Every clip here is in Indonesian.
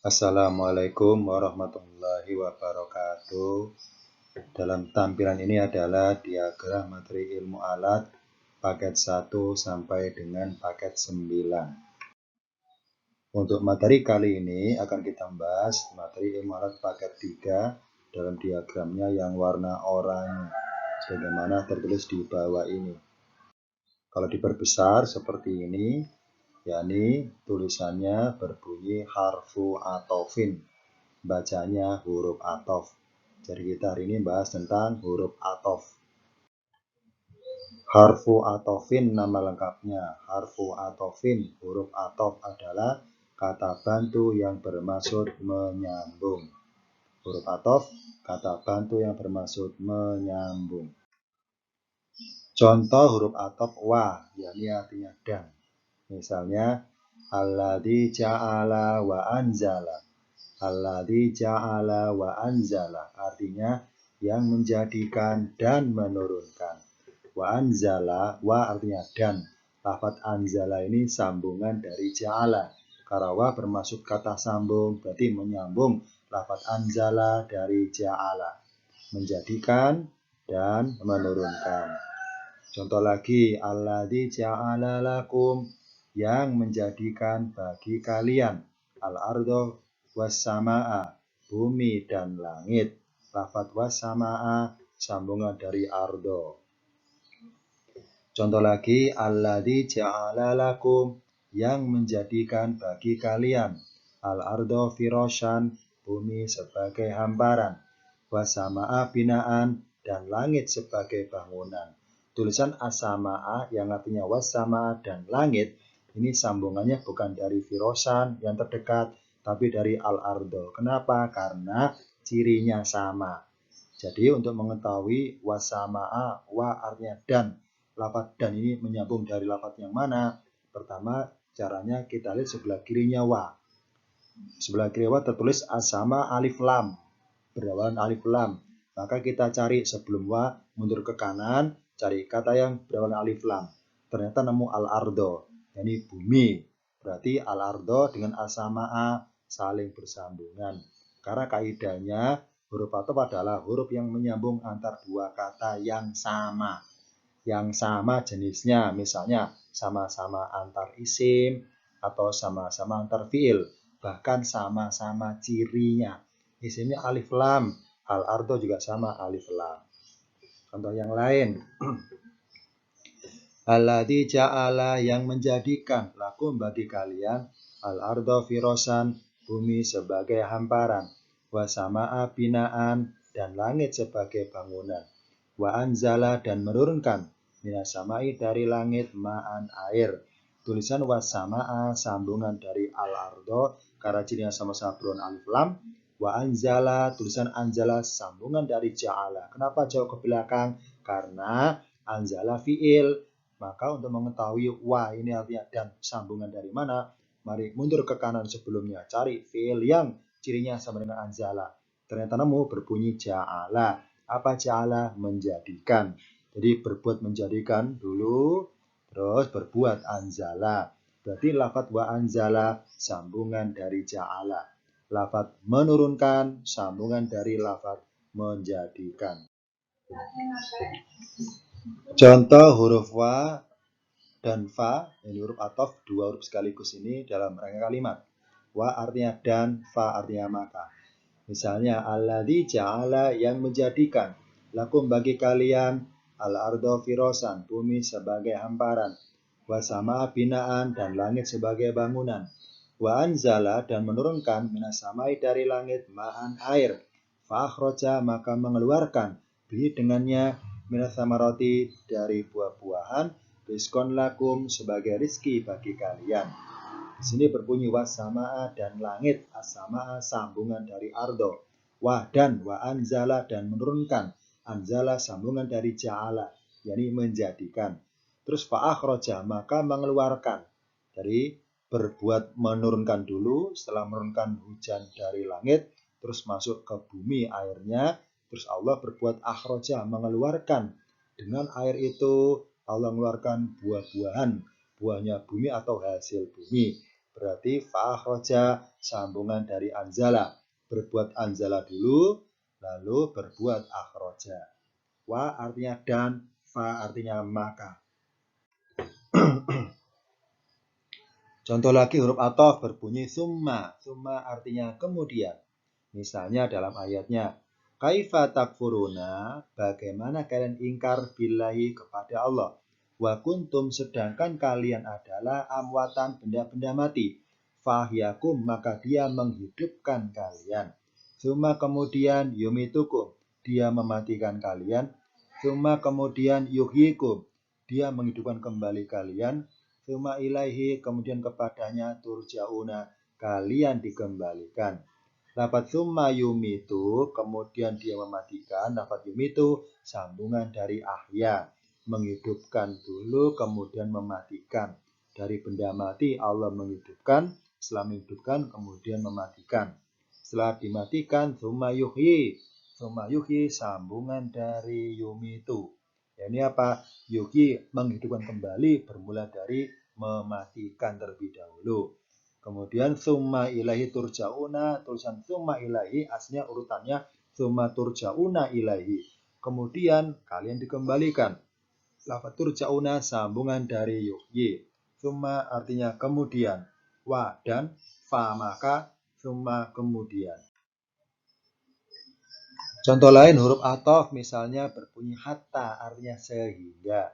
Assalamualaikum warahmatullahi wabarakatuh. Dalam tampilan ini adalah diagram materi ilmu alat paket 1 sampai dengan paket 9. Untuk materi kali ini akan kita bahas materi ilmu alat paket 3 dalam diagramnya yang warna oranye sebagaimana tertulis di bawah ini. Kalau diperbesar seperti ini, yakni tulisannya berbunyi harfu atofin, bacanya huruf atof. Jadi kita hari ini bahas tentang huruf atof. Harfu atofin nama lengkapnya. Harfu atofin, huruf atof adalah kata bantu yang bermaksud menyambung. Huruf atof, kata bantu yang bermaksud menyambung. Contoh huruf atof wa, yakni artinya dan. Misalnya, alladzi ja'ala wa anzala. Alladzi ja'ala wa anzala, artinya yang menjadikan dan menurunkan. Wa anzala, wa artinya dan. Lafaz anzala ini sambungan dari ja'ala. Karena wa bermaksud kata sambung, berarti menyambung lafaz anzala dari ja'ala. Menjadikan dan menurunkan. Contoh lagi, alladzi ja'ala lakum, yang menjadikan bagi kalian al-ardo was-sama'a, bumi dan langit. Lafaz was-sama'a sambungan dari ardo. Contoh lagi, alladzi ja'ala lakum, yang menjadikan bagi kalian al-ardo firasyan, bumi sebagai hamparan, was-sama'a binaan, dan langit sebagai bangunan. Tulisan as-sama'a yang artinya was-sama'a dan langit, ini sambungannya bukan dari firasyan yang terdekat, tapi dari al-ardo. Kenapa? Karena cirinya sama. Jadi untuk mengetahui was-sama'a, wa artinya dan, lafaz dan ini menyambung dari lafaz yang mana? Pertama, caranya kita lihat sebelah kirinya wa. Sebelah kiri wa tertulis as-sama alif lam, berawalan alif lam. Maka kita cari sebelum wa, mundur ke kanan, cari kata yang berawalan alif lam. Ternyata nemu al-ardo, yakni bumi. Berarti al-ardo dengan as-sama'a saling bersambungan. Karena kaidahnya huruf atof adalah huruf yang menyambung antar dua kata yang sama. Yang sama jenisnya, misalnya sama-sama antar isim atau sama-sama antar fiil, bahkan sama-sama cirinya. Isimnya alif lam, al-ardo juga sama alif lam. Contoh yang lain, alladzi ja'ala, yang menjadikan lakum bagi kalian al-ardo firosan, bumi sebagai hamparan, wa sama'a binaan, dan langit sebagai bangunan, wa anzala, dan menurunkan minas sama'i dari langit ma'an air. Tulisan wa sama'a sambungan dari al-ardo karena cirinya sama-sama berwarna alif lam. Wa anzala, tulisan anzala sambungan dari ja'ala. Kenapa jauh ke belakang? Karena anzala fi'il. Maka untuk mengetahui wa ini artinya dan sambungan dari mana, mari mundur ke kanan sebelumnya, cari fi'il yang cirinya sama dengan anzala. Ternyata nemu berbunyi ja'ala. Apa ja'ala? Menjadikan. Jadi berbuat menjadikan dulu, terus berbuat anzala. Berarti lafaz wa anzala sambungan dari ja'ala. Lafaz menurunkan sambungan dari lafaz menjadikan. Contoh huruf wa dan fa, ini huruf atof, dua huruf sekaligus ini dalam rangka kalimat. Wa artinya dan, fa artinya maka. Misalnya, alladzi ja'ala, yang menjadikan lakum bagi kalian al-ardo firosan, bumi sebagai hamparan, wa sama'a binaan, dan langit sebagai bangunan, wa anzala, dan menurunkan minas samai dari langit ma'an air, fa akhroja, maka mengeluarkan bihi dengannya minas samaroti dari buah-buahan, rizqon lakum sebagai rizki bagi kalian. Di sini berbunyi was-sama'a dan langit, as-sama'a sambungan dari ardo, wa dan wa anzala, dan menurunkan, anzala sambungan dari ja'ala, yakni menjadikan. Terus fa akhroja, maka mengeluarkan. Dari berbuat menurunkan dulu, setelah menurunkan hujan dari langit, terus masuk ke bumi airnya, terus Allah berbuat akhroja, mengeluarkan. Dengan air itu Allah mengeluarkan buah-buahan, buahnya bumi atau hasil bumi. Berarti fa'akhroja sambungan dari anzala. Berbuat anzala dulu, lalu berbuat akhroja. Wa artinya dan, fa artinya maka. Contoh lagi huruf athof berbunyi summa. Summa artinya kemudian. Misalnya dalam ayatnya, kaifa takfuruna, bagaimana kalian ingkar billahi kepada Allah. Wa kuntum, sedangkan kalian adalah amwatan, benda-benda mati. Fahyakum, maka dia menghidupkan kalian. Summa kemudian yumitukum, dia mematikan kalian. Summa kemudian yuhyikum, dia menghidupkan kembali kalian. Summa ilaihi, kemudian kepadanya turja'una, kalian dikembalikan. Lafaz summa yumitu, kemudian dia mematikan. Lafaz yumitu sambungan dari ahya, menghidupkan dulu kemudian mematikan. Dari benda mati Allah menghidupkan, setelah menghidupkan kemudian mematikan. Setelah dimatikan summa yuhyi. Summa yuhyi sambungan dari yumitu. Ya, ini apa? Yuhyi menghidupkan kembali bermula dari mematikan terlebih dahulu. Kemudian summa ilahi turja'una, tulisan summa ilahi aslinya urutannya summa turja'una ilahi. Kemudian kalian dikembalikan. Lafaz turja'una sambungan dari yuhyi. Summa artinya kemudian. Wa dan fa maka summa kemudian. Contoh lain huruf athof misalnya berbunyi hatta artinya sehingga.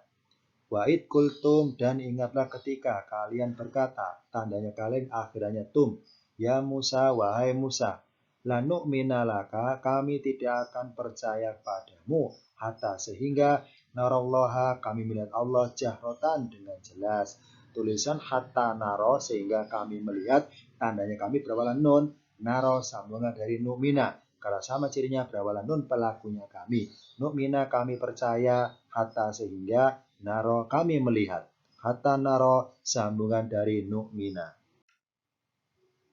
Wa'id kultum, dan ingatlah ketika kalian berkata, tandanya kalian akhirannya tum, ya Musa, wahai Musa, lanu'mina laka, kami tidak akan percaya padamu, hatta sehingga narallaha, kami melihat Allah jahrotan dengan jelas. Tulisan hatta naro sehingga kami melihat, tandanya kami berawalan nun, naro sambungan dari nu'mina. Kalau sama cirinya berawalan nun pelakunya kami. Nu'mina kami percaya, hatta sehingga naro kami melihat. Hatta naro sambungan dari nu'mina.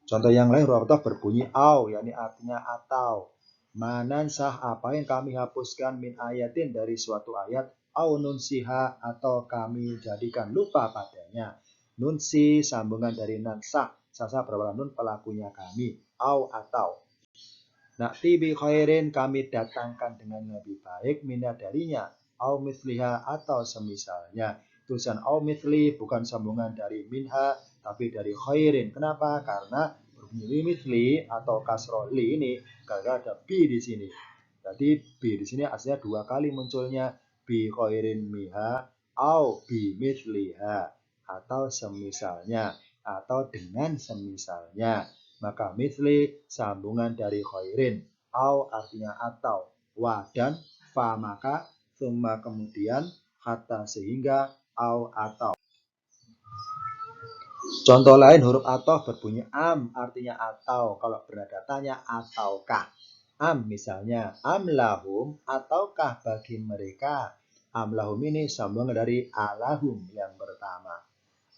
Contoh yang lain huruf athof berbunyi au, yakni artinya atau. Manansah apa yang kami hapuskan min ayatin dari suatu ayat, au nunsiha atau kami jadikan lupa padanya. Nunsi sambungan dari nansah, sasa berawalan nun pelakunya kami, au atau. Nakti bi khairin kami datangkan dengan lebih baik mina darinya, au misliha atau semisalnya. Tulisan au misli bukan sambungan dari minha tapi dari khairin. Kenapa? Karena berbunyi misli atau kasroh li ini karena ada bi di sini. Jadi bi di sini aslinya dua kali munculnya, bi khairin miha au bi misliha atau semisalnya atau dengan semisalnya. Maka misli sambungan dari khairin, au artinya atau, wa dan fa maka, summa kemudian, hatta sehingga, au atau. Contoh lain huruf athof berbunyi am artinya atau, kalau bernada tanya ataukah. Am misalnya am lahum ataukah bagi mereka. Am lahum ini sambungan dari alahum yang pertama.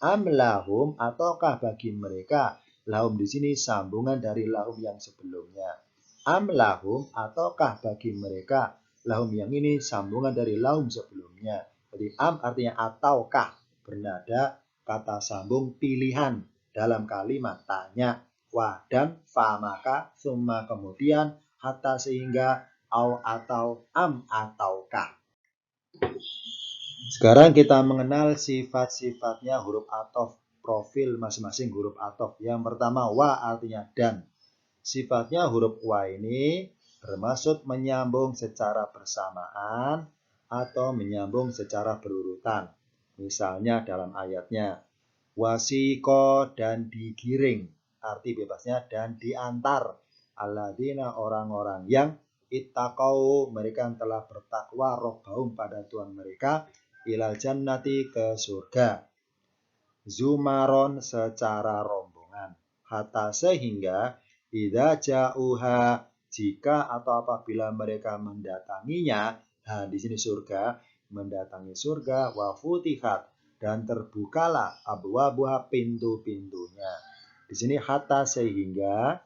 Am lahum ataukah bagi mereka. Lahum di sini sambungan dari lahum yang sebelumnya. Am lahum ataukah bagi mereka. Lahum yang ini sambungan dari lahum sebelumnya. Jadi am artinya ataukah, bernada kata sambung pilihan dalam kalimat tanya. Wa dan fa maka, summa kemudian, hatta sehingga, au atau, am ataukah. Sekarang kita mengenal sifat-sifatnya huruf athof, profil masing-masing huruf athof. Yang pertama wa artinya dan. Sifatnya huruf wa ini bermaksud menyambung secara bersamaan atau menyambung secara berurutan. Misalnya dalam ayatnya wasiko dan digiring, arti bebasnya dan diantar. Alladzina orang-orang yang ittaqau mereka yang telah bertakwa robbahum pada Tuhan mereka ilal jannati ke surga. Zumaron secara rombongan. Hatta sehingga idza ja'uha jika atau apabila mereka mendatanginya, di sini surga, mendatangi surga wa futihat dan terbukalah abwabuha pintu-pintunya. Di sini hatta sehingga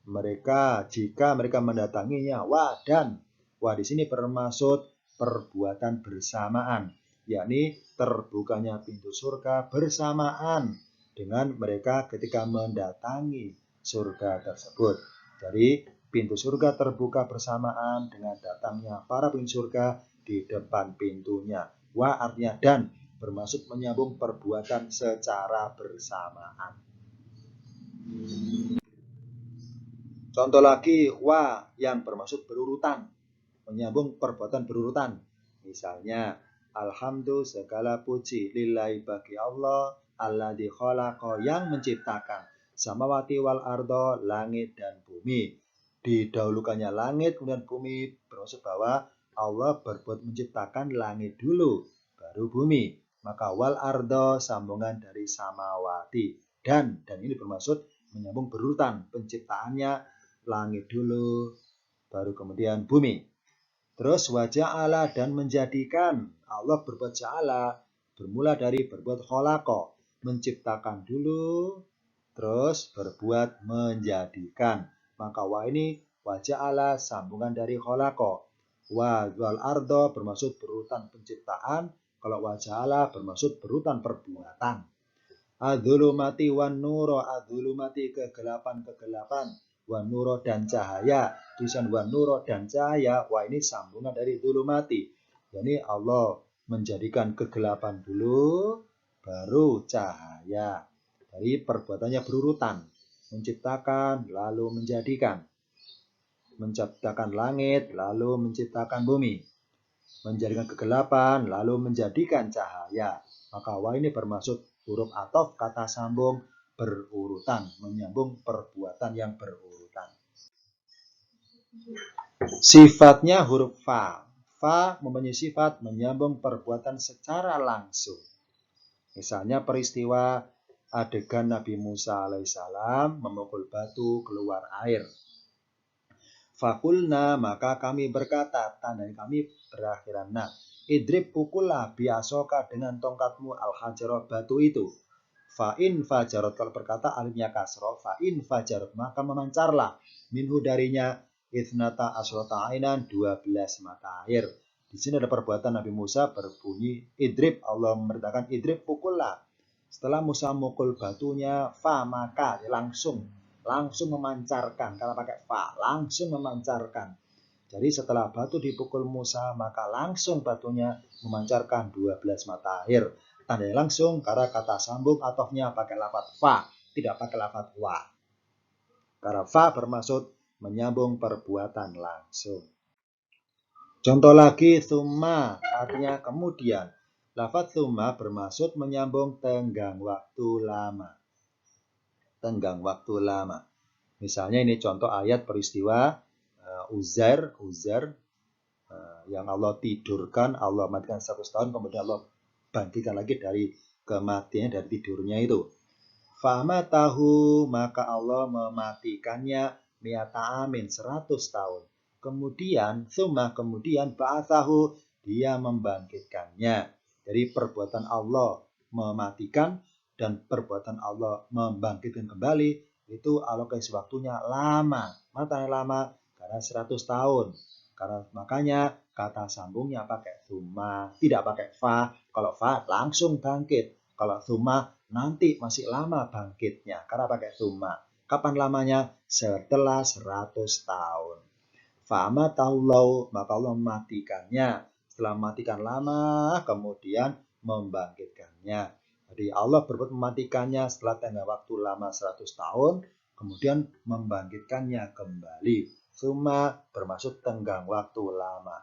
mereka jika mereka mendatanginya wa dan wa di sini bermaksud perbuatan bersamaan, yakni terbukanya pintu surga bersamaan dengan mereka ketika mendatangi surga tersebut. Jadi pintu surga terbuka bersamaan dengan datangnya para penghuni surga di depan pintunya. Wa artinya dan bermaksud menyambung perbuatan secara bersamaan. Contoh lagi wa yang bermaksud berurutan, menyambung perbuatan berurutan. Misalnya, alhamdulillah segala puji lillahi bagi Allah alladzi khalaqa yang menciptakan samawati wal ardo langit dan bumi. Didahulukannya langit kemudian bumi bermaksud bahwa Allah berbuat menciptakan langit dulu baru bumi. Maka wal ardo sambungan dari samawati dan ini bermaksud menyambung berurutan penciptaannya langit dulu baru kemudian bumi. Terus waja'ala dan menjadikan. Allah berbuat ja'ala bermula dari berbuat khalaqa, menciptakan dulu terus berbuat menjadikan. Maka wa ini waja'ala sambungan dari khalaqa. Wa wal ardo bermaksud berurutan penciptaan, kalau waja'ala bermaksud berurutan perbuatan. Adzulumati wan nuro, adzulumati kegelapan-kegelapan, wan nuro dan cahaya. Tulisan wan nuro dan cahaya, wah ini sambungan dari dzulumati. Jadi Allah menjadikan kegelapan dulu baru cahaya. Dari perbuatannya berurutan, menciptakan lalu menjadikan. Menciptakan langit lalu menciptakan bumi. Menjadikan kegelapan lalu menjadikan cahaya. Maka wah ini bermaksud huruf ataf kata sambung berurutan, menyambung perbuatan yang berurutan. Sifatnya huruf fa. Fa mempunyai sifat menyambung perbuatan secara langsung. Misalnya peristiwa adegan Nabi Musa alaihissalam memukul batu keluar air. Fakulna maka kami berkata, tanda kami berakhiran nah. Idrib pukullah biasoka dengan tongkatmu al-hajarah batu itu. Fa'in fajarot kalau berkata alifnya kasroh. Fa'in fajarot maka memancarlah minhu darinya ithnata asrota ainan 12 mata air. Di sini ada perbuatan Nabi Musa berbunyi idrib. Allah memerintahkan idrib pukullah. Setelah Musa mukul batunya fa maka langsung memancarkan. Karena pakai fa langsung memancarkan. Jadi setelah batu dipukul Musa maka langsung batunya memancarkan 12 mata air. Tandanya langsung karena kata sambung atofnya pakai lafaz fa, tidak pakai lafaz wa. Karena fa bermaksud menyambung perbuatan langsung. Contoh lagi summa artinya kemudian. Lafaz summa bermaksud menyambung tenggang waktu lama. Tenggang waktu lama. Misalnya ini contoh ayat peristiwa Uzair yang Allah tidurkan, Allah matikan 100 tahun, kemudian Allah bangkitkan lagi dari kematian, dari tidurnya itu. Fama tahu maka Allah mematikannya mi'ata amin 100 tahun. Kemudian ba'athahu dia membangkitkannya. Dari perbuatan Allah mematikan dan perbuatan Allah membangkitkan kembali itu alokasi waktunya lama. Maka lama karena 100 tahun. Karena makanya kata sambungnya pakai tsumma, tidak pakai fa. Kalau fa langsung bangkit. Kalau tsumma nanti masih lama bangkitnya karena pakai tsumma. Kapan lamanya? Setelah 100 tahun. Fa'ama taulau maka Allah mematikannya. Setelah mematikan lama kemudian membangkitkannya. Jadi Allah berbuat mematikannya setelah tenggang waktu lama 100 tahun kemudian membangkitkannya kembali. Summa bermaksud tenggang waktu lama.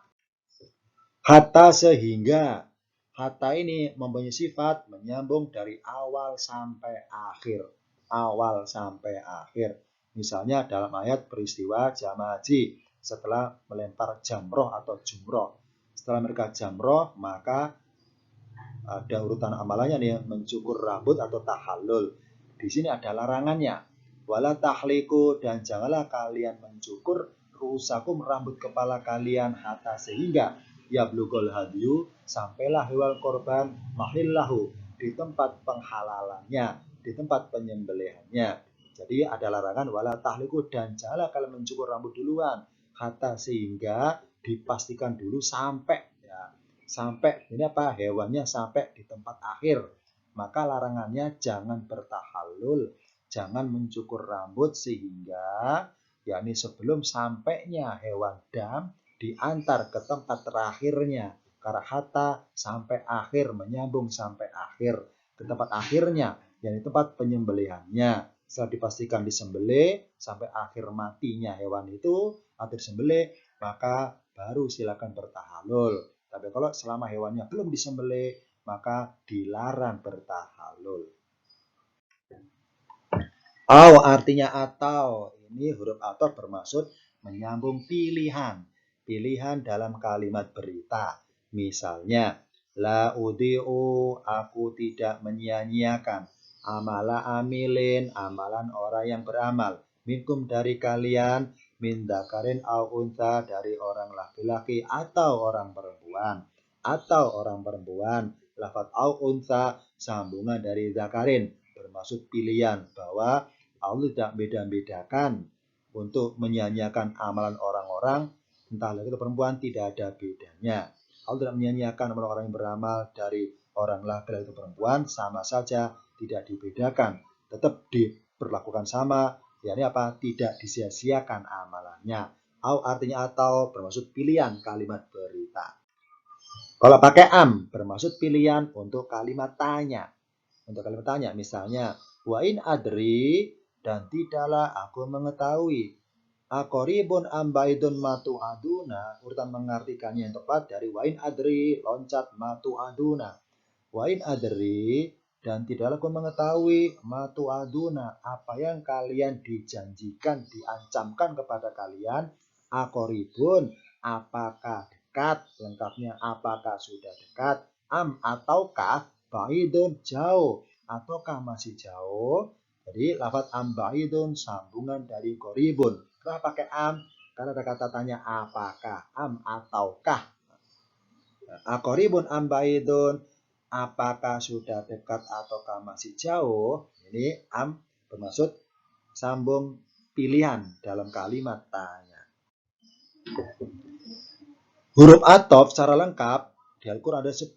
Hatta sehingga. Hatta ini mempunyai sifat menyambung dari awal sampai akhir. Awal sampai akhir. Misalnya dalam ayat peristiwa jamaah haji setelah melempar jamroh atau jumroh. Setelah mereka jamroh maka ada urutan amalannya nih, mencukur rambut atau tahallul. Di sini ada larangannya. Wala tahliku dan janganlah kalian mencukur rusakum rambut kepala kalian hatta sehingga ya blugol hadyu sampailah hewan korban mahillahu di tempat penghalalannya, di tempat penyembelihannya. Jadi ada larangan wala tahliku dan janganlah kalian mencukur rambut duluan hatta sehingga dipastikan dulu sampai ini apa hewannya sampai di tempat akhir. maka larangannya jangan bertahallul, jangan mencukur rambut sehingga yakni sebelum sampainya hewan dam diantar ke tempat terakhirnya karahata sampai akhir, menyambung sampai akhir ke tempat akhirnya, yakni tempat penyembelihannya. Setelah dipastikan disembelih sampai akhir matinya hewan itu atau disembelih, maka baru silakan bertahallul. Tapi kalau selama hewannya belum disembelih, maka dilarang bertahallul. Artinya atau. Ini huruf atau bermaksud menyambung pilihan. Pilihan dalam kalimat berita. Misalnya, la udi'u, aku tidak menyia-nyiakan. Amala amilin, amalan orang yang beramal. Minkum dari kalian, min dzakarin au unsa, dari orang laki-laki atau orang perempuan. Atau orang perempuan. Lafaz au unsa, sambungan dari dzakarin. Bermaksud pilihan bahwa Allah tidak beda-bedakan untuk menyia-nyiakan amalan orang-orang, entah laki atau perempuan, tidak ada bedanya. Allah tidak menyia-nyiakan amalan orang yang beramal dari orang laki-laki atau perempuan, sama saja, tidak dibedakan, tetap diperlakukan sama, yakni apa? Tidak disia-siakan amalannya. Artinya atau bermaksud pilihan kalimat berita. Kalau pakai bermaksud pilihan untuk kalimat tanya. Untuk kalimat tanya, misalnya, wa in adri, dan tidaklah aku mengetahui. Aqoribun ambaidun matu aduna, urutan mengartikannya yang tepat dari wa in adri, loncat matu aduna. Wa in adri, dan tidaklah aku mengetahui matu aduna, apa yang kalian dijanjikan, diancamkan kepada kalian. Aqoribun, apakah dekat, lengkapnya apakah sudah dekat, ataukah baidun, jauh, ataukah masih jauh. Jadi lafaz baidun sambungan dari qoribun. Kenapa pakai Karena ada kata tanya apakah, ataukah. Aqoribun baidun, apakah sudah dekat ataukah masih jauh. Ini bermaksud sambung pilihan dalam kalimat tanya. Huruf athof secara lengkap di Al-Quran ada 10.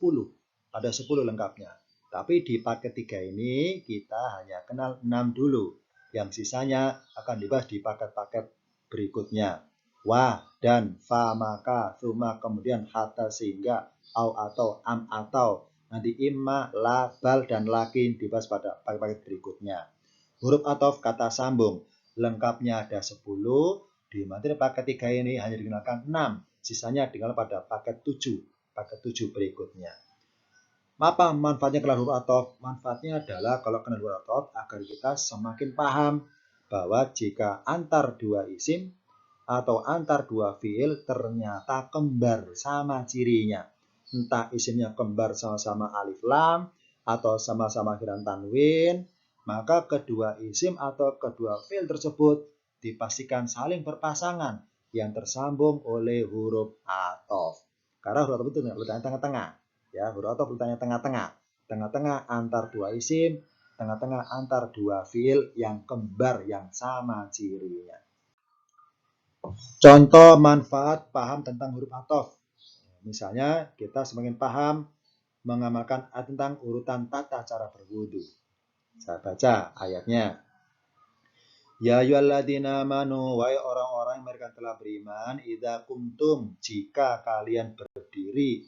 Ada 10 lengkapnya. Tapi di part ketiga ini kita hanya kenal 6 dulu. Yang sisanya akan dibahas di paket-paket berikutnya. Wa dan fa maka, suma kemudian hatta sehingga, au atau, atau. Nanti imma, la, bal, dan lakin dibahas pada paket-paket berikutnya. Huruf athof kata sambung. Lengkapnya ada 10. Di materi paket 3 ini hanya digunakan 6. Sisanya dikenal pada paket 7 berikutnya. Apa manfaatnya kenal huruf athof? Manfaatnya adalah kalau kenal huruf athof agar kita semakin paham bahwa jika antar dua isim atau antar dua fiil ternyata kembar sama cirinya. Entah isimnya kembar sama-sama alif lam atau sama-sama akhiran tanwin, maka kedua isim atau kedua fiil tersebut dipastikan saling berpasangan yang tersambung oleh huruf athof. Karena huruf athof itu letaknya tengah-tengah. Ya, huruf athof letaknya tengah-tengah. Tengah-tengah antar dua isim, tengah-tengah antar dua fiil yang kembar yang sama cirinya. Contoh manfaat paham tentang huruf athof. Misalnya kita semakin paham mengamalkan tentang urutan tata cara berwudu. Saya baca ayatnya. Ya ayyuhalladzina amanu, wahai orang-orang yang mereka telah beriman, idza kumtum, jika kalian berdiri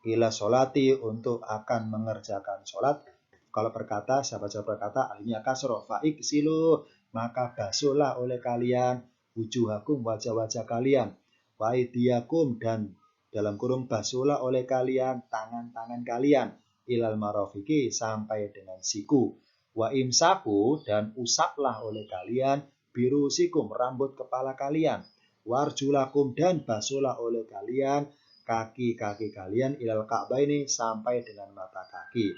ila sholati, untuk akan mengerjakan sholat. Kalau berkata, sahabat-sahabat berkata, alifnya kasroh, fa'iksilu, maka basuhlah oleh kalian wujuhakum, wajah-wajah kalian, waidiyakum, dan dalam kurung basuhlah oleh kalian tangan-tangan kalian, ilal marofiki, sampai dengan siku. Wa imsaku, dan usaplah oleh kalian birusikum, rambut kepala kalian. Warjulakum, dan basuhlah oleh kalian kaki-kaki kalian ilal ka'bah, ini sampai dengan mata kaki.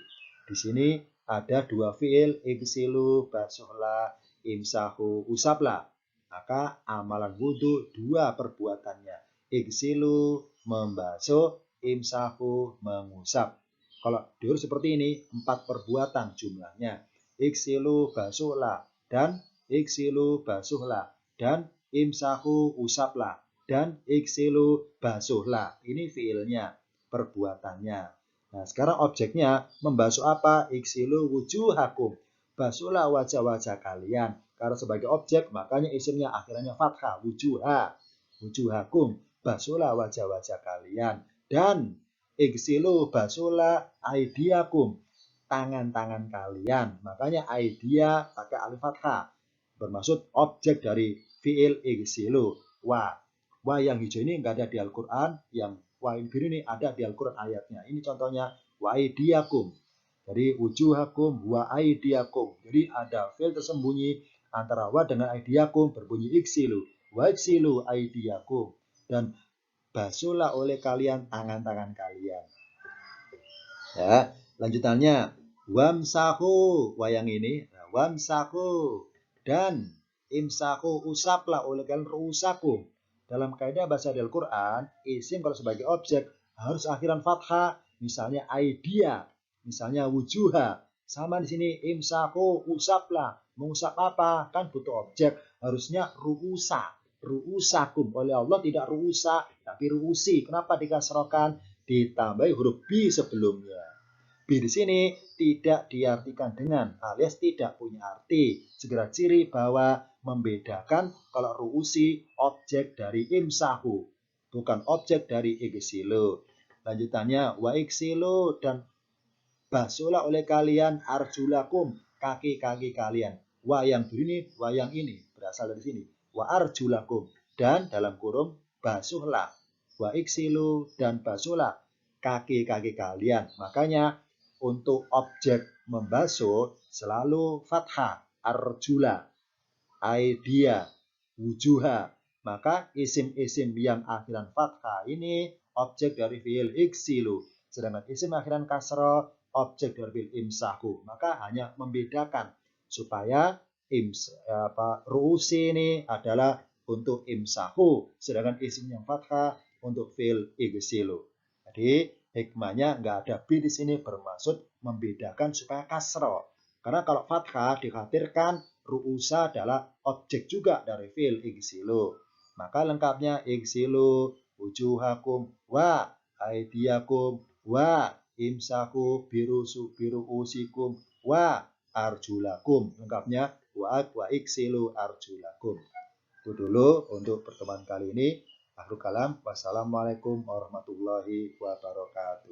Di sini ada dua fiil, igsilu, basuhlah, imsahu, usaplah. Maka amalan wudhu dua perbuatannya. Igsilu, membasuh, imsahu, mengusap. Kalau diurus seperti ini, 4 perbuatan jumlahnya. Igsilu, basuhlah, dan igsilu, basuhlah, dan imsahu, usaplah, dan iksilu, basuhlah. Ini fiilnya, perbuatannya. Nah, sekarang objeknya membasuh apa? Iksilu wujuhakum. Basuhlah wajah-wajah kalian. Karena sebagai objek, makanya isimnya akhirnya fathah. Wujuha. Wujuhakum. Basuhlah wajah-wajah kalian. Dan iksilu basuhlah aidiakum. Tangan-tangan kalian. Makanya aidia pakai alif fathah. Bermaksud objek dari fiil iksilu. Wa yang hijau ini enggak ada di Al-Quran. Yang wa yang biru ini ada di Al-Quran ayatnya. Ini contohnya wa aidiakum. Jadi wujuhakum wa aidiakum. Jadi ada fiil tersembunyi antara wa dengan aidiakum berbunyi iksilu. Wa iksilu aidiakum. Dan basuhlah oleh kalian tangan-tangan kalian. Ya, lanjutannya wamsahu wa yang ini. Nah, wamsahu dan imsahu usaplah oleh kalian ruusakum. Dalam kaidah bahasa Al-Quran, isim kalau sebagai objek harus akhiran fathah, misalnya aidia, misalnya wujuha. Sama di sini imsahu usaplah. Mengusap apa? Kan butuh objek. Harusnya ruusa. Ruusakum. Oleh Allah tidak ruusa, tapi ruusi. Kenapa dikasrokan? Ditambahi huruf B sebelumnya. B di sini tidak diartikan dengan alias tidak punya arti. Segera ciri bahwa membedakan kalau ruusi objek dari imsahu, bukan objek dari iksilu. Lanjutannya wa iksilu dan basuhlah oleh kalian arjulakum kaki-kaki kalian. Wa yang ini, wa yang ini berasal dari sini. Wa arjulakum dan dalam kurung basuhlah. Wa iksilu dan basuhlah kaki-kaki kalian. Makanya untuk objek membasuh selalu fathah arjula, aidia, wujuha. Maka isim-isim yang akhiran fathah ini objek dari fiil iksilu. Sedangkan isim akhiran kasroh objek dari fiil imsahu. Maka hanya membedakan supaya ruusi ini adalah untuk imsahu. Sedangkan isim yang fathah untuk fiil iksilu. Jadi hikmahnya nggak ada B di sini bermaksud membedakan supaya kasroh. Karena kalau fathah dikhawatirkan ru'usa adalah objek juga dari fiil iksilu. Maka lengkapnya iksilu wujuhakum wa aidiakum wa imsaku biru usikum wa arjulakum. Lengkapnya wa iksilu arjulakum. Itu dulu untuk pertemuan kali ini. Akhirul kalam. Wassalamualaikum warahmatullahi wabarakatuh.